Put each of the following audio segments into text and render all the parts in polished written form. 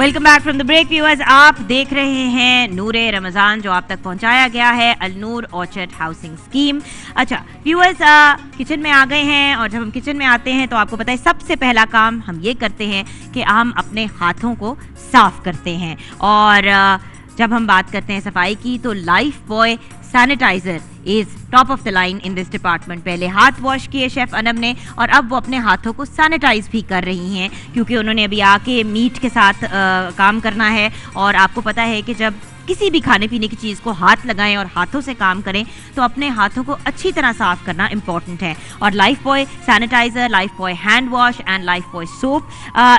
Welcome back from the break viewers. आप देख रहे हैं नूरे रमज़ान जो आप तक पहुंचाया गया है अल-नूर ऑर्चर्ड हाउसिंग स्कीम। अच्छा व्यूअर्स, किचन में आ गए हैं और जब हम किचन में आते हैं तो आपको पता है सबसे पहला काम हम ये करते हैं कि हम अपने हाथों को साफ करते हैं। और जब हम बात करते हैं सफाई की तो Lifebuoy sanitiser is top of the line in this department. पहले हाथ वॉश किए शेफ अनम ने और अब वो अपने हाथों को सैनिटाइज भी कर रही हैं क्योंकि उन्होंने अभी आके मीट के साथ काम करना है। और आपको पता है कि जब किसी भी खाने पीने की चीज़ को हाथ लगाएं और हाथों से काम करें तो अपने हाथों को अच्छी तरह साफ करना इंपॉर्टेंट है। और Lifebuoy sanitiser, Lifebuoy hand wash and Lifebuoy soap,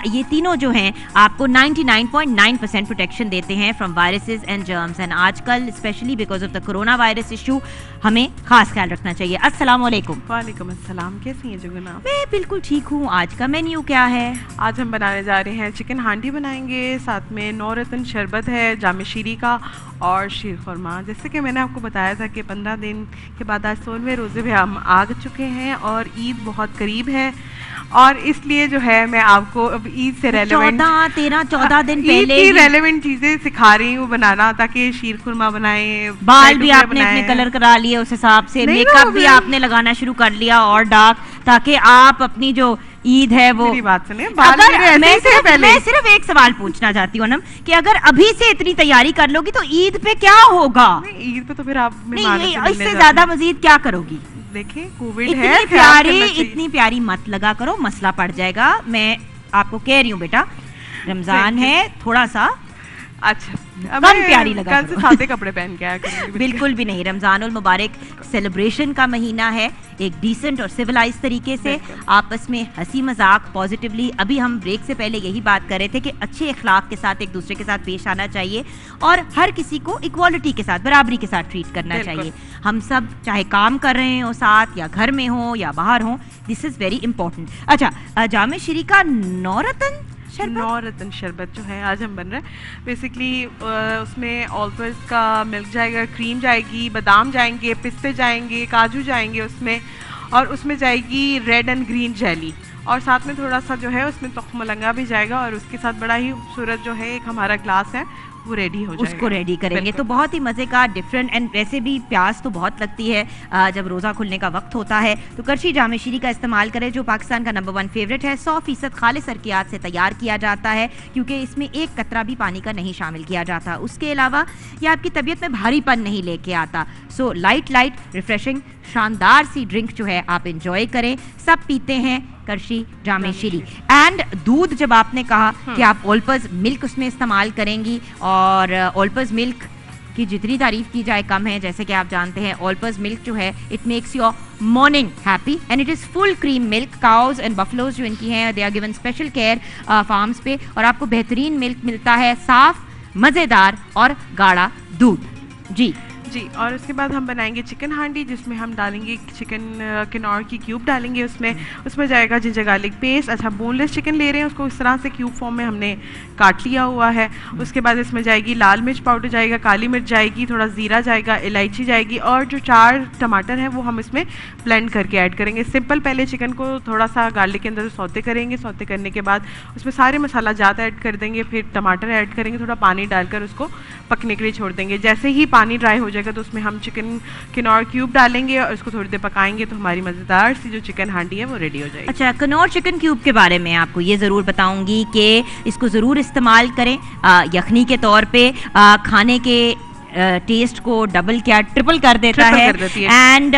ये तीनों जो हैं आपको 99.9% प्रोटेक्शन देते हैं from viruses and germs. And आजकल specially because of the corona virus issue हमें खास ख्याल रखना चाहिए। अस्सलाम वालेकुम। वालेकुम अस्सलाम, कैसी हैं जुगना? मैं बिल्कुल ठीक हूँ। आज का मेन्यू क्या है? आज हम बनाने जा रहे हैं चिकन हांडी बनाएंगे, साथ में नौरतन शरबत है जामे शीरी का और शीर खुरमा। जैसे कि मैंने आपको बताया था कि 15 दिन के बाद आज 16वें रोज़े पे हम आ चुके हैं और ईद बहुत करीब है और इसलिए जो है मैं आपको अब ईद से रेलेवेंट 14 दिन पहले की रेलेवेंट चीज़ें सिखा रही हूँ बनाना, ताकि शीर खुरमा बनाएं। बाल भी आपने अपने कलर करा लिए उस हिसाब से, मेकअप भी आपने लगाना शुरू कर लिया और डार्क, ताकि आप अपनी जो ईद है वो। मेरी बात सुने, मैं सिर्फ एक सवाल पूछना चाहती हूँ नम कि अगर अभी से इतनी तैयारी कर लोगी तो ईद पे क्या होगा? ईद पे तो फिर आप नहीं, इससे ज्यादा मजीद क्या करोगी? देखिए कोविड है, इतनी प्यारी मत लगा करो, मसला पड़ जाएगा। मैं आपको कह रही हूँ बेटा, रमजान है, थोड़ा सा अच्छा कम प्यारी लगा कल से सादे कपड़े पहन के आया करूंगी। बिल्कुल भी नहीं, रमजानुल मुबारक सेलिब्रेशन का महीना है, एक डिसेंट और सिविलाइज तरीके से आपस में हंसी मजाक पॉजिटिवली। अभी हम ब्रेक से पहले यही बात कर रहे थे कि अच्छे अखलाक के साथ एक दूसरे के साथ पेश आना चाहिए और हर किसी को इक्वालिटी के साथ, बराबरी के साथ ट्रीट करना चाहिए। हम सब चाहे काम कर रहे हो साथ या घर में हो या बाहर हो, दिस इज वेरी इंपॉर्टेंट। अच्छा, जामे शीरी का नौरतन शरबत जो है आज हम बन रहे हैं, बेसिकली उसमें ऑल्पर्स का मिल्क जाएगा, क्रीम जाएगी, बादाम जाएंगे, पिस्ते जाएंगे, काजू जाएंगे उसमें, और उसमें जाएगी रेड एंड ग्रीन जेली, और साथ में थोड़ा सा जो है उसमें तख्म मलंगा भी जाएगा, और उसके साथ बड़ा ही खूबसूरत जो है एक हमारा ग्लास है वो रेडी हो जाएगा। उसको रेडी करेंगे तो बहुत ही मज़े का डिफरेंट। एंड वैसे भी प्यास तो बहुत लगती है जब रोज़ा खुलने का वक्त होता है, तो करशी जामे शीरी का इस्तेमाल करें जो पाकिस्तान का नंबर 1 फेवरेट है। 100% खालिस सरकियात से तैयार किया जाता है क्योंकि इसमें एक कतरा भी पानी का नहीं शामिल किया जाता। उसके अलावा ये आपकी तबीयत में भारीपन नहीं लेके आता। सो लाइट रिफ्रेशिंग शानदार सी ड्रिंक जो है आप इंजॉय करें। सब पीते हैं करशी जामे शीरी। एंड दूध, जब आपने कहा कि आप ऑल्पर्स मिल्क उसमें इस्तेमाल करेंगी, और ऑल्पर्स मिल्क की जितनी तारीफ की जाए कम है। जैसे कि आप जानते हैं ऑल्पर्स मिल्क जो है it makes your morning happy and it is full cream milk. Cows and buffaloes जो इनकी हैं they are given special care farms पे, और आपको बेहतरीन मिल्क मिलता है, साफ मज़ेदार और गाढ़ा दूध। जी। और उसके बाद हम बनाएंगे चिकन हांडी जिसमें हम डालेंगे चिकन किनौर की क्यूब डालेंगे उसमें जाएगा जिंजर गार्लिक पेस्ट। अच्छा, बोनलेस चिकन ले रहे हैं, उसको इस तरह से क्यूब फॉर्म में हमने काट लिया हुआ है। उसके बाद इसमें जाएगी लाल मिर्च पाउडर जाएगा, काली मिर्च जाएगी, थोड़ा ज़ीरा जाएगा, इलायची जाएगी, और जो 4 टमाटर हैं वो हम इसमें ब्लेंड करके ऐड करेंगे। सिंपल पहले चिकन को थोड़ा सा गार्लिक के अंदर सौते करेंगे, सौते करने के बाद उसमें सारे मसाला जात ऐड कर देंगे, फिर टमाटर ऐड करेंगे, थोड़ा पानी डालकर उसको पकने के लिए छोड़ देंगे। जैसे ही पानी ड्राई हो जाएगा तो उसमें हम चिकन किनौर क्यूब डालेंगे और उसको थोड़ी देर पकाएंगे तो हमारी मज़ेदार सी जो चिकन हांडी है वो रेडी हो जाएगी। अच्छा, किनौर चिकन क्यूब के बारे में आपको ये ज़रूर बताऊंगी कि इसको ज़रूर इस्तेमाल करें यखनी के तौर पे। खाने के टेस्ट को डबल क्या ट्रिपल कर देता है। एंड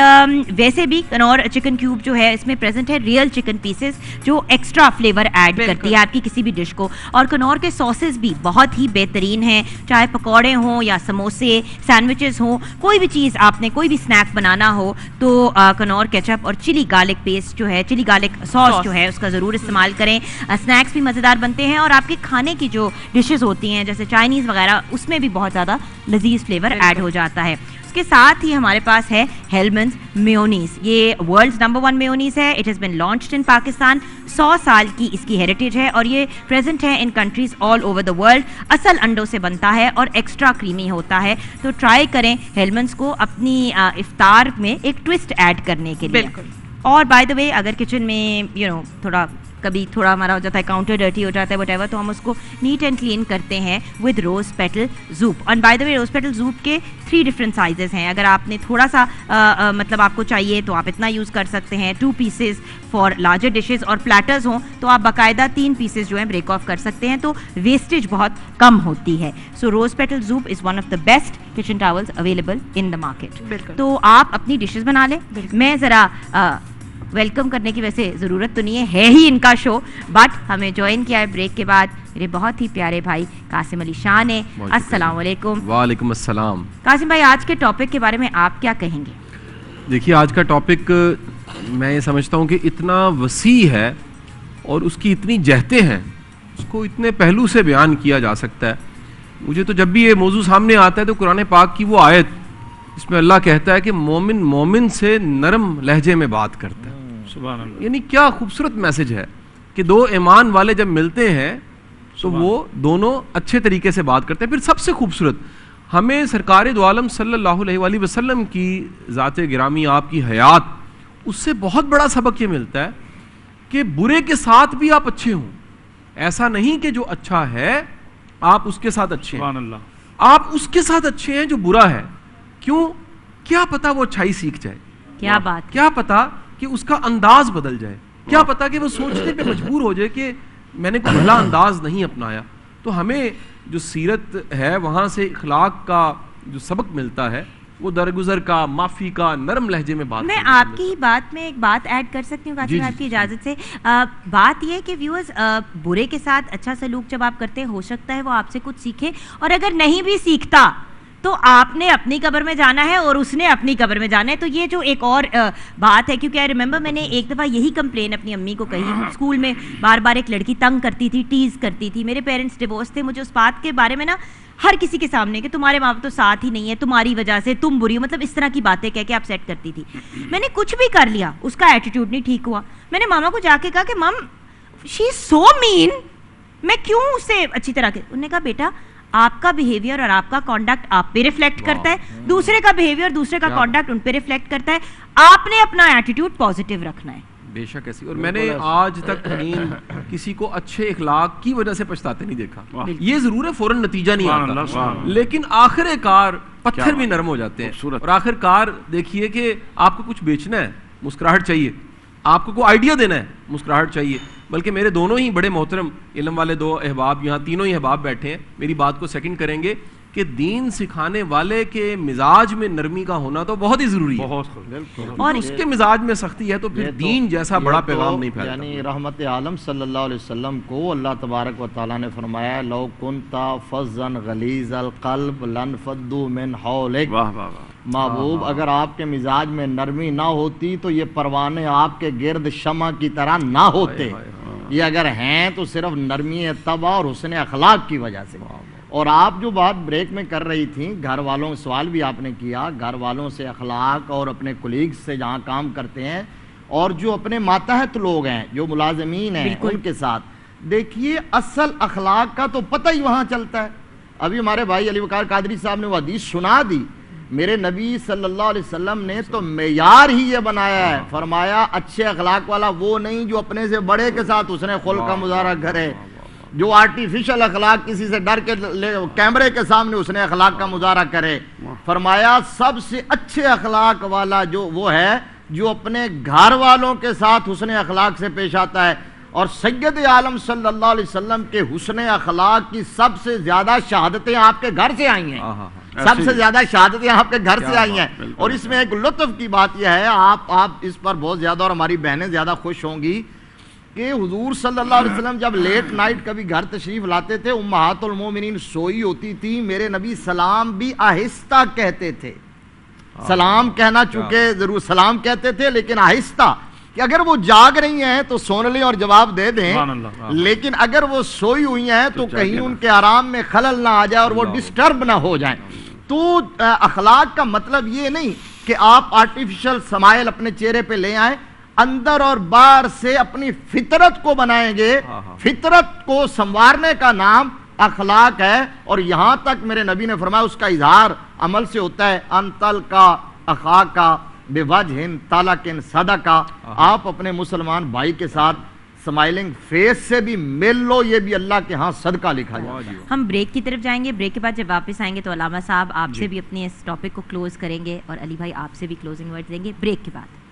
वैसे भी किनौर चिकन क्यूब जो है इसमें प्रेजेंट है रियल चिकन पीसेस जो एक्स्ट्रा फ्लेवर ऐड करती है आपकी किसी भी डिश को। और किनौर के सॉसेस भी बहुत ही बेहतरीन हैं, चाहे पकौड़े हों या समोसे, सैंडविचेस हों, कोई भी चीज़ आपने कोई भी स्नैक बनाना हो तो किनौर केचप और चिली गार्लिक पेस्ट जो है, चिली गार्लिक सॉस जो है उसका ज़रूर इस्तेमाल करें। स्नैक्स भी मज़ेदार बनते हैं और आपके खाने की जो डिशेस होती हैं जैसे चाइनीज़ वगैरह उसमें भी बहुत ज़्यादा लजीज फ्लेवर ऐड हो जाता है। उसके साथ ही हमारे पास है हेलमंस मेयोनीज। ये वर्ल्ड्स नंबर 1 मेयोनीज है। It has been launched in Pakistan. 100 साल की इसकी हेरिटेज है और ये प्रेजेंट है in countries all over the world. असल अंडों से बनता है और एक्स्ट्रा क्रीमी होता है, तो ट्राई करें हेलमंस को अपनी इफ्तार में एक ट्विस्ट ऐड करने के लिए। और बाय द वे, अगर किचन में थोड़ा कभी थोड़ा हमारा हो जाता है काउंटर डर्टी हो जाता है whatever, तो हम उसको नीट एंड क्लीन करते हैं विद रोज पेटल जूप. और by the way Rose petal जूप के 3 डिफरेंट साइजेस हैं. अगर आपने थोड़ा सा मतलब आपको चाहिए तो आप इतना यूज़ कर सकते हैं. 2 पीसेस फॉर लार्जर डिशेस, और प्लेटर्स हों तो आप बाकायदा 3 पीसेस जो हैं ब्रेक ऑफ कर सकते हैं, तो वेस्टेज बहुत कम होती है. So Rose petal zoop is one of the best kitchen towels available in the market. तो आप अपनी डिशेस बना लें. मैं ज़रा वेलकम करने की वैसे ज़रूरत तो नहीं है ही इनका शो, बट हमें ज्वाइन किया है ब्रेक के बाद मेरे बहुत ही प्यारे भाई कासिम अली शाह ने. अस्सलाम वालेकुम. वालेकुम अस्सलाम. कासिम भाई, आज के टॉपिक के बारे में आप क्या कहेंगे? देखिए, आज का टॉपिक मैं ये समझता हूँ कि इतना वसी है और उसकी इतनी जहतें हैं, उसको इतने पहलू से बयान किया जा सकता है. मुझे तो जब भी ये मौजू सामने आता है तो कुरान पाक की वो आयत इसमें अल्लाह कहता है कि मोमिन मोमिन से नरम लहजे में बात करता है. सुभान अल्लाह. यानी क्या खूबसूरत मैसेज है कि 2 ईमान वाले जब मिलते हैं तो वो दोनों अच्छे तरीके से बात करते हैं. फिर सबसे खूबसूरत हमें सरकार दो आलम सल्लल्लाहु अलैहि वसल्लम की ज़ात गिरामी, आपकी हयात, उससे बहुत बड़ा सबक ये मिलता है कि बुरे के साथ भी आप अच्छे हों. ऐसा नहीं कि जो अच्छा है आप उसके साथ अच्छे हैं, आप उसके साथ अच्छे हैं जो बुरा है. क्यों? क्या पता वो अच्छाई सीख जाए, क्या बात, क्या पता कि उसका अंदाज बदल जाए, क्या पता कि वो सोचने पे मजबूर हो जाए कि मैंने कोई भला अंदाज नहीं अपनाया. तो हमें जो सीरत है वहाँ से इखलाक का जो सबक मिलता है वो दरगुजर का, माफ़ी का, नरम लहजे में बात. मैं आपकी ही बात में एक बात ऐड कर सकती हूँ कासिम, आपकी इजाज़त से. बात यह है कि व्यूअर्स, बुरे के साथ अच्छा सलूक जब आप करते हैं, हो सकता है वो आपसे कुछ सीखे, और अगर नहीं भी सीखता तो आपने अपनी कब्र में जाना है और उसने अपनी कब्र में जाना है. तो ये जो एक और बात है, क्योंकि आई रिमेंबर मैंने एक दफ़ा यही कंप्लेन अपनी अम्मी को कही. स्कूल में बार बार एक लड़की तंग करती थी, टीज़ करती थी. मेरे पेरेंट्स डिवोर्स थे. मुझे उस बात के बारे में ना हर किसी के सामने कि तुम्हारे माँ बाप तो साथ ही नहीं है, तुम्हारी वजह से तुम बुरी हो, मतलब इस तरह की बातें कह के अपसेट करती थी. मैंने कुछ भी कर लिया, उसका एटीट्यूड नहीं ठीक हुआ. मैंने मामा को जाके कहा कि मम, शी इज सो मीन, मैं क्यों उससे अच्छी तरह के. उन्होंने कहा बेटा, आपका बिहेवियर और आपका कॉन्डक्ट आप पे रिफ्लेक्ट करता है, दूसरे का बिहेवियर, दूसरे का कॉन्डक्ट उन पे रिफ्लेक्ट करता है. आपने अपना एटीट्यूड पॉजिटिव रखना है. बेशक ऐसी. और मैंने आज तक किसी को अच्छे इखलाक की वजह से पछताते नहीं देखा. ये जरूर है फौरन नतीजा नहीं आता, लेकिन आखिरकार पत्थर भी नरम हो जाते हैं. और आखिरकार देखिए कि आपको कुछ बेचना है, मुस्कुराहट चाहिए. आपको कोई आइडिया देना है, मुस्कुराहट चाहिए. बल्कि मेरे दोनों ही बड़े मोहतरम इल्म वाले 2 अहबाब, यहाँ तीनों ही अहबाब बैठे हैं, मेरी बात को सेकंड करेंगे कि दीन सिखाने वाले के मिजाज में नरमी का होना तो बहुत ही जरूरी है. और उसके मिजाज में सख्ती है तो फिर दीन जैसा बड़ा पैगाम नहीं फैलता. यानी रहमत आलम सल्लल्लाहु अलैहि वसल्लम को अल्लाह तबारक व तआला ने फरमाया, लौ कुंता फज़्ज़न गलीज़ल क़ल्ब लनफ़द्दू मिन हौलिक. महबूब, अगर आपके मिजाज में नरमी ना होती तो ये परवाने आपके गिर्द शमा की तरह ना होते. ये अगर हैं तो सिर्फ नरमी तबा और हुस्न अखलाक की वजह से. और आप जो बात ब्रेक में कर रही थी, घर वालों, सवाल भी आपने किया, घर वालों से अखलाक और अपने कुलीग्स से जहाँ काम करते हैं, और जो अपने मातहत लोग हैं, जो मुलाजमीन हैं, उनके साथ देखिए असल अखलाक का तो पता ही वहाँ चलता है. अभी हमारे भाई अली वकार कादरी साहब ने वो हदीस सुना दी. मेरे नबी सल्लल्लाहु अलैहि वसल्लम ने तो मेयार ही ये बनाया है, फरमाया अच्छे अखलाक वाला वो नहीं जो अपने से बड़े के साथ उसने खुल का मुजाहरा करे, जो आर्टिफिशियल अखलाक किसी से डर के कैमरे के सामने उसने अखलाक का मुजाहरा करे. फरमाया सबसे अच्छे अखलाक वाला जो वो है जो अपने घर वालों के साथ हुस्न अखलाक से पेश आता है. और सैयद आलम सल्लल्लाहु अलैहि वसल्लम के हुस्न अखलाक की सबसे ज्यादा शहादतें आपके घर से आई हैं. सबसे ज्यादा शहादतें आपके घर से आई हैं. और इसमें एक लुत्फ की बात यह है, आप इस पर बहुत ज्यादा, और हमारी बहनें ज्यादा खुश होंगी कि हुजूर सल्लल्लाहु अलैहि वसल्लम जब लेट नाइट कभी घर तशरीफ लाते थे, उम्महातुल मोमिनीन सोई होती थी, मेरे नबी सलाम भी आहिस्ता कहते थे. सलाम कहना चूंकि जरूर सलाम कहते थे, लेकिन आहिस्ता, कि अगर वो जाग रही हैं तो सुन लें और जवाब दे दें, लेकिन अगर वो सोई हुई हैं तो कहीं उनके आराम में खलल ना आ जाए और वो डिस्टर्ब ना हो जाए. तो अखलाक का मतलब ये नहीं कि आप आर्टिफिशियल समाइल अपने चेहरे पे ले आए, अंदर और बाहर से अपनी फितरत को बनाएंगे. फितरत को संवारने का नाम अखलाक है. और यहां तक मेरे नबी ने फरमाया उसका इजहार अमल से होता है. अंतल का अखा का बेवजहिन तालकिन सदका, आप अपने मुसलमान भाई के साथ اسمائلنگ فیس سے بھی مل لو، یہ بھی اللہ کے ہاں صدقہ لکھا جائے. ہم بریک کی طرف جائیں گے. بریک کے بعد جب واپس آئیں گے تو علامہ صاحب آپ سے بھی اپنے اس ٹاپک کو کلوز کریں گے اور علی بھائی آپ سے بھی کلوزنگ ورڈ دیں گے بریک کے بعد.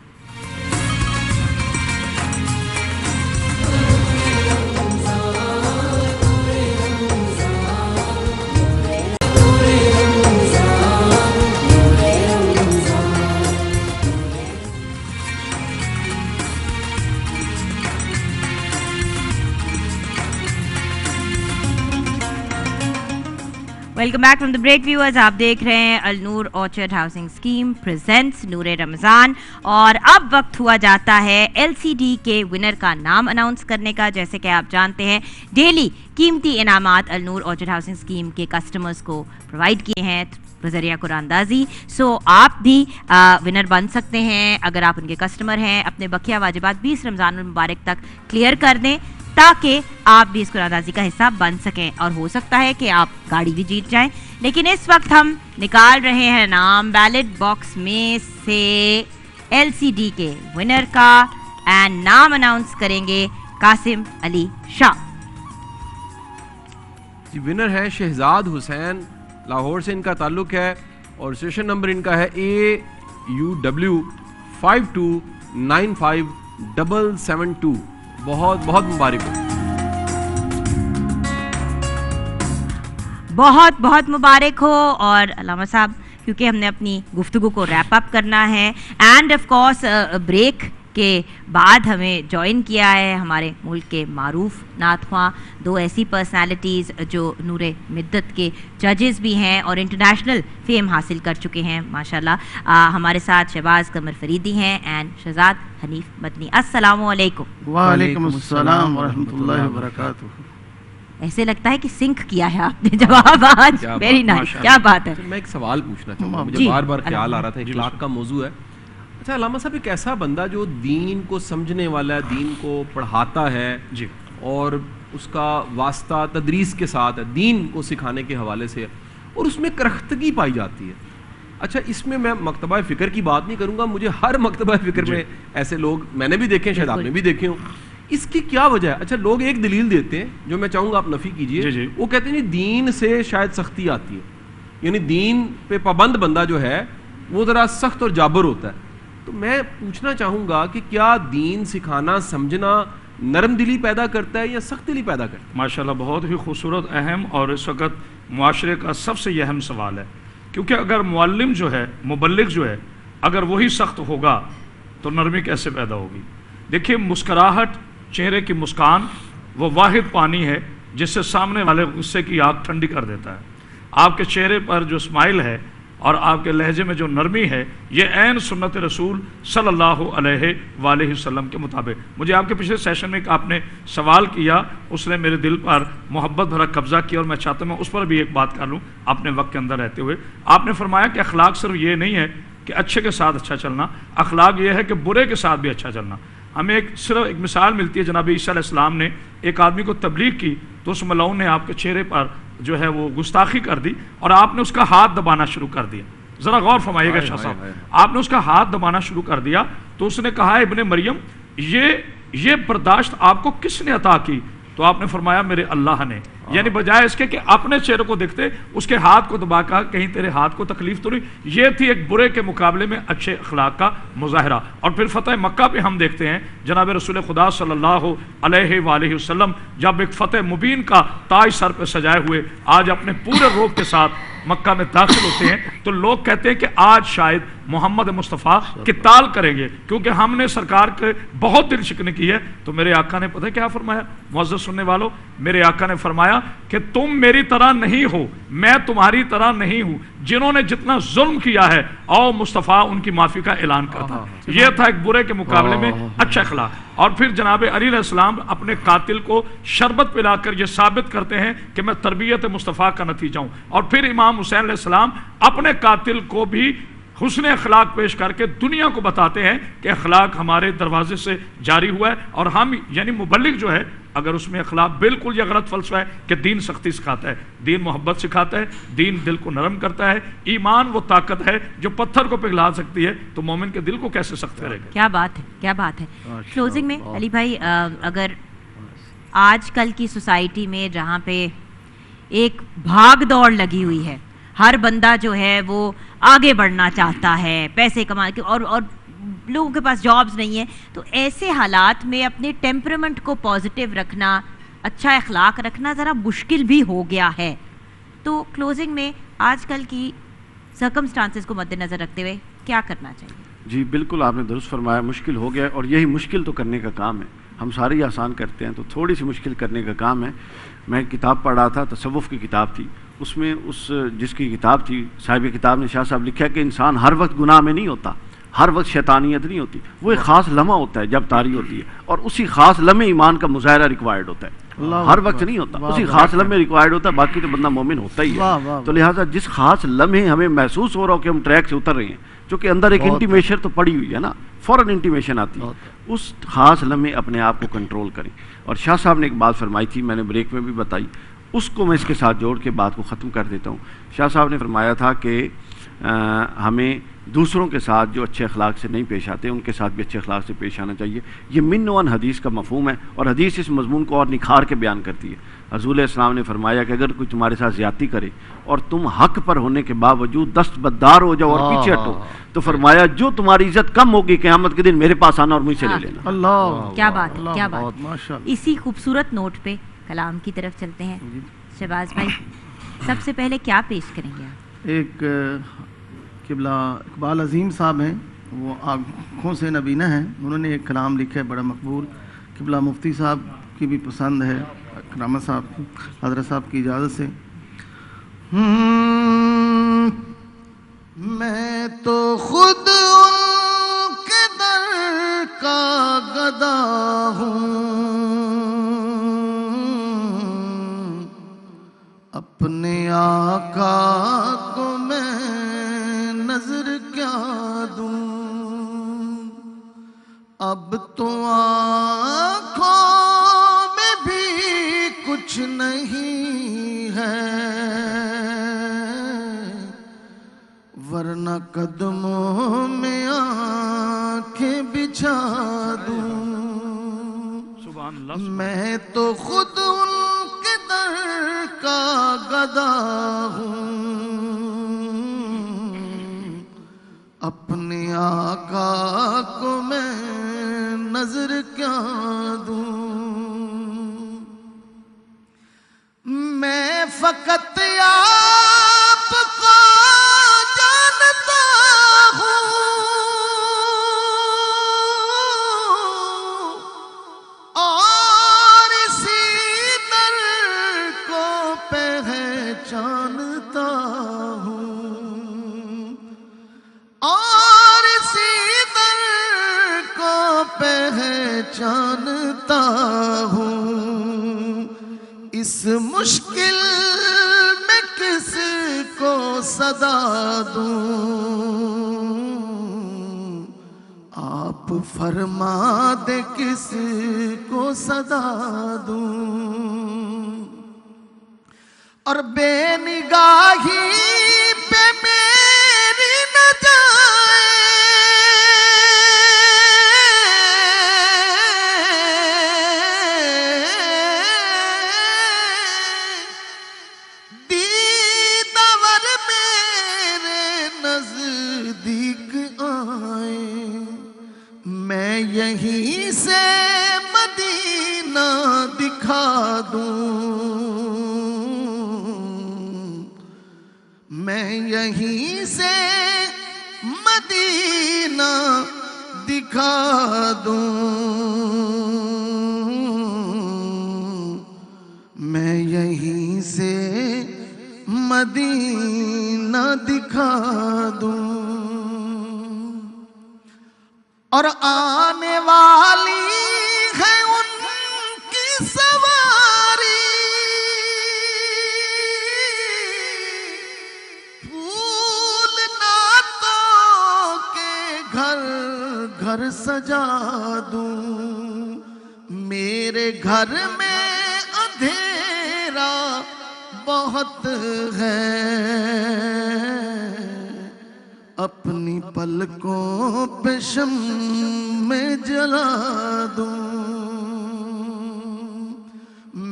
Welcome back from the break viewers. آپ دیکھ رہے ہیں النور آرچرڈ ہاؤسنگ اسکیم پریزنٹس نور رمضان، اور اب وقت ہوا جاتا ہے ایل سی ڈی کے ونر کا نام اناؤنس کرنے کا. جیسے کہ آپ جانتے ہیں ڈیلی قیمتی انعامات النور آرچرڈ ہاؤسنگ اسکیم کے کسٹمرز کو پرووائڈ کیے ہیں بذریعہ قرآن اندازی. سو آپ بھی ونر بن سکتے ہیں اگر آپ ان کے کسٹمر ہیں. اپنے بقیہ واجبات 20 رمضان المبارک تک کلیئر کر دیں تاکہ آپ بھی اس قرآن اندازی کا حصہ بن سکیں، اور ہو سکتا ہے کہ آپ گاڑی بھی جیت جائیں. لیکن اس وقت ہم نکال رہے ہیں نام بیلٹ باکس میں سے ایل سی ڈی کے ونر کا، اینڈ نام اناؤنس کریں گے قاسم علی شاہ. جی ونر ہے شہزاد حسین، لاہور سے ان کا تعلق ہے، اور سیشن نمبر ان کا ہے AUW 52957772. بہت بہت مبارک ہو. بہت بہت مبارک ہو. اور علامہ صاحب کیونکہ ہم نے اپنی گفتگو کو ریپ اپ کرنا ہے، اینڈ آف کورس بریک کے بعد ہمیں جوائن کیا ہے ہمارے ملک کے معروف نعت خواں، دو ایسی پرسنالٹیز جو نور مدت کے ججز بھی ہیں اور انٹرنیشنل فیم حاصل کر چکے ہیں ماشاءاللہ. ہمارے ساتھ شہباز قمر فریدی ہیں اینڈ شہزاد حنیف مدنی. السلام علیکم. وعلیکم السلام ورحمۃ اللہ وبرکاتہ. ایسے لگتا ہے کہ سنک کیا ہے آپ نے جواب آج. ویری نائس، کیا بات ہے. میں ایک سوال پوچھنا چاہوں گا، مجھے بار بار خیال آ رہا تھا، اخلاق کا موضوع ہے. اچھا علامہ صاحب، ایک ایسا بندہ جو دین کو سمجھنے والا ہے، دین کو پڑھاتا ہے جی، اور اس کا واسطہ تدریس کے ساتھ ہے، دین کو سکھانے کے حوالے سے، اور اس میں کرختگی پائی جاتی ہے. اچھا اس میں میں مکتبہ فکر کی بات نہیں کروں گا، مجھے ہر مکتبہ فکر میں ایسے لوگ میں نے بھی دیکھے ہیں، شاید آپ نے بھی دیکھے ہوں. اس کی کیا وجہ ہے؟ اچھا لوگ ایک دلیل دیتے ہیں جو میں چاہوں گا آپ نفی کیجئے. وہ کہتے ہیں دین سے شاید سختی آتی ہے، یعنی دین پہ پابند بندہ جو ہے وہ ذرا سخت اور جابر ہوتا ہے. تو میں پوچھنا چاہوں گا کہ کیا دین سکھانا سمجھنا نرم دلی پیدا کرتا ہے یا سخت دلی پیدا کرتا ہے؟ ماشاءاللہ بہت ہی خوبصورت، اہم اور اس وقت معاشرے کا سب سے اہم سوال ہے. کیونکہ اگر معلم جو ہے، مبلغ جو ہے، اگر وہی سخت ہوگا تو نرمی کیسے پیدا ہوگی؟ دیکھیے مسکراہٹ، چہرے کی مسکان وہ واحد پانی ہے جس سے سامنے والے غصے کی آگ ٹھنڈی کر دیتا ہے. آپ کے چہرے پر جو اسمائل ہے اور آپ کے لہجے میں جو نرمی ہے، یہ عین سنت رسول صلی اللہ علیہ وآلہ وسلم کے مطابق. مجھے آپ کے پچھلے سیشن میں آپ نے سوال کیا، اس نے میرے دل پر محبت بھرا قبضہ کیا، اور میں چاہتا ہوں اس پر بھی ایک بات کر لوں اپنے وقت کے اندر رہتے ہوئے. آپ نے فرمایا کہ اخلاق صرف یہ نہیں ہے کہ اچھے کے ساتھ اچھا چلنا، اخلاق یہ ہے کہ برے کے ساتھ بھی اچھا چلنا. ہمیں صرف ایک مثال ملتی ہے، جناب عیسیٰ علیہ السلام نے ایک آدمی کو تبلیغ کی تو اس ملعون نے آپ کے چہرے پر جو ہے وہ گستاخی کر دی اور آپ نے اس کا ہاتھ دبانا شروع کر دیا. ذرا غور فرمائیے گا شاہ صاحب، آپ نے اس کا ہاتھ دبانا شروع کر دیا تو اس نے کہا ابن مریم یہ برداشت آپ کو کس نے عطا کی؟ تو آپ نے فرمایا میرے اللہ نے. یعنی بجائے اس کے کہ اپنے چہرے کو دیکھتے اس کے ہاتھ کو دبا کر کہیں تیرے ہاتھ کو تکلیف تو نہیں. یہ تھی ایک برے کے مقابلے میں اچھے اخلاق کا مظاہرہ. اور پھر فتح مکہ پہ ہم دیکھتے ہیں جناب رسول خدا صلی اللہ علیہ وآلہ وسلم جب ایک فتح مبین کا تاج سر پہ سجائے ہوئے آج اپنے پورے روب کے ساتھ مکہ میں داخل ہوتے ہیں تو لوگ کہتے ہیں کہ آج شاید محمد مصطفیٰ قتال کریں گے کیونکہ ہم نے سرکار کے بہت دل شکنی کی ہے. تو میرے آقا نے پتہ کیا فرمایا؟ معزز سننے والوں، میرے آقا نے فرمایا کہ تم میری طرح نہیں ہو، میں تمہاری طرح نہیں ہوں. جنہوں نے جتنا ظلم کیا ہے او مصطفیٰ ان کی معافی کا اعلان کرتا. یہ تھا ایک برے کے مقابلے میں اچھا اخلاق. اور پھر جناب علی علیہ السلام اپنے قاتل کو شربت پلا کر یہ ثابت کرتے ہیں کہ میں تربیت مصطفیٰ کا نتیجہ ہوں. اور پھر امام حسین علیہ السلام اپنے قاتل کو بھی حسن اخلاق پیش کر کے دنیا کو بتاتے ہیں کہ اخلاق ہمارے دروازے سے جاری ہوا ہے. اور ہم یعنی مبلغ جو ہے اگر اس میں اخلاق بالکل یہ غلط فلسفہ ہے کہ دین سختی سکھاتا ہے، دین محبت سکھاتا ہے، دین دل کو نرم کرتا ہے، ایمان وہ طاقت ہے جو پتھر کو پگھلا سکتی ہے، تو مومن کے دل کو کیسے سخت کرے گا؟ کیا بات ہے، کیا بات ہے. کلوزنگ میں علی بھائی، اگر آج کل کی سوسائٹی میں جہاں پہ ایک بھاگ دوڑ لگی ہوئی ہے، ہر بندہ جو ہے وہ آگے بڑھنا چاہتا ہے، پیسے کما کے، اور لوگوں کے پاس جابز نہیں ہیں، تو ایسے حالات میں اپنے ٹیمپرمنٹ کو پازیٹیو رکھنا، اچھا اخلاق رکھنا ذرا مشکل بھی ہو گیا ہے. تو کلوزنگ میں آج کل کی سرکمسٹانسز کو مد نظر رکھتے ہوئے کیا کرنا چاہیے؟ جی بالکل آپ نے درست فرمایا، مشکل ہو گیا، اور یہی مشکل تو کرنے کا کام ہے. ہم سارے ہی آسان کرتے ہیں، تو تھوڑی سی مشکل کرنے کا کام ہے. میں ایک کتاب پڑھ رہا تھا، تصوف کی کتاب تھی، اس میں جس کی کتاب تھی، صاحب کتاب نے شاہ صاحب لکھا کہ انسان ہر وقت گناہ میں نہیں ہوتا، ہر وقت شیطانیت نہیں ہوتی، وہ ایک خاص لمحہ ہوتا ہے جب طاری ہوتی ہے، اور اسی خاص لمحے ایمان کا مظاہرہ ریکوائرڈ ہوتا ہے. ہر وقت نہیں ہوتا، اسی خاص لمحے ریکوائرڈ ہوتا ہے، باقی تو بندہ مومن ہوتا ہی ہے. تو لہٰذا جس خاص لمحے ہمیں محسوس ہو رہا ہو کہ ہم ٹریک سے اتر رہے ہیں، چونکہ اندر ایک انٹیمیشن تو پڑی ہوئی ہے نا، فوراً انٹیمیشن آتی ہے، اس خاص لمحے اپنے آپ کو کنٹرول کریں. اور شاہ صاحب نے ایک بات فرمائی تھی، میں نے بریک میں بھی بتائی، اس کو میں اس کے ساتھ جوڑ کے بات کو ختم کر دیتا ہوں. شاہ صاحب نے فرمایا تھا کہ ہمیں دوسروں کے ساتھ جو اچھے اخلاق سے نہیں پیش آتے ان کے ساتھ بھی اچھے اخلاق سے پیش آنا چاہیے. یہ من و عن حدیث کا مفہوم ہے، اور حدیث اس مضمون کو اور نکھار کے بیان کرتی ہے. حضور علیہ السلام نے فرمایا کہ اگر کوئی تمہارے ساتھ زیادتی کرے اور تم حق پر ہونے کے باوجود دستبردار ہو جاؤ اور پیچھے ہٹو، تو فرمایا جو تمہاری عزت کم ہوگی قیامت کے دن میرے پاس آنا اور مجھ سے لے لینا. اللہ، کیا بات ہے، کیا بات. اسی خوبصورت نوٹ پہ کلام کی طرف چلتے ہیں. شہباز بھائی، سب سے پہلے کیا پیش کریں گے آپ؟ ایک قبلہ اقبال عظیم صاحب ہیں، وہ آنکھوں سے نبینہ ہیں، انہوں نے ایک کلام لکھا ہے بڑا مقبول، قبلہ مفتی صاحب کی بھی پسند ہے، کرامہ صاحب کی، حضرت صاحب کی اجازت سے. میں تو خود ان کے در کا گدا ہوں، اپنے آقا کو میں نظر کیا دوں. اب تو آنکھوں میں بھی کچھ نہیں ہے، ورنہ قدموں میں آنکھیں بچھا دوں. سبحان اللہ. میں تو خود ان کے در کا گدا ہوں، اپنے آقا کو میں نظر کیا دوں. میں فقط آپ کو جانتا ہوں، اور اسی در کو پہچانتا ہوں، اور اسی در کو پہچانتا ہوں. اس مشکل میں کس کو صدا دوں، آپ فرما دے کس کو صدا دوں. اور بے نگاہی پہ میری نہ جائے، دیدور میرے نزدیک آئے، میں یہیں سے مدینہ دکھا دوں، میں یہیں سے مدینہ دکھا دوں، میں یہیں سے مدینہ دکھا دوں. اور آنے والی ہے ان کی سواری، پھول نعتوں کے گھر گھر سجا دوں، میرے گھر میں اندھیرا بہت ہے، اپنی پلکوں پہ شمع جلا دوں،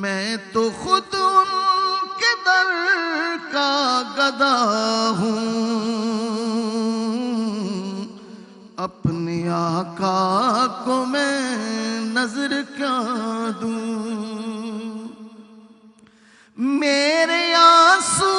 میں تو خود ان کے در کا گدا ہوں، اپنے آقا کو میں نظر کیا دوں، میرے آنسو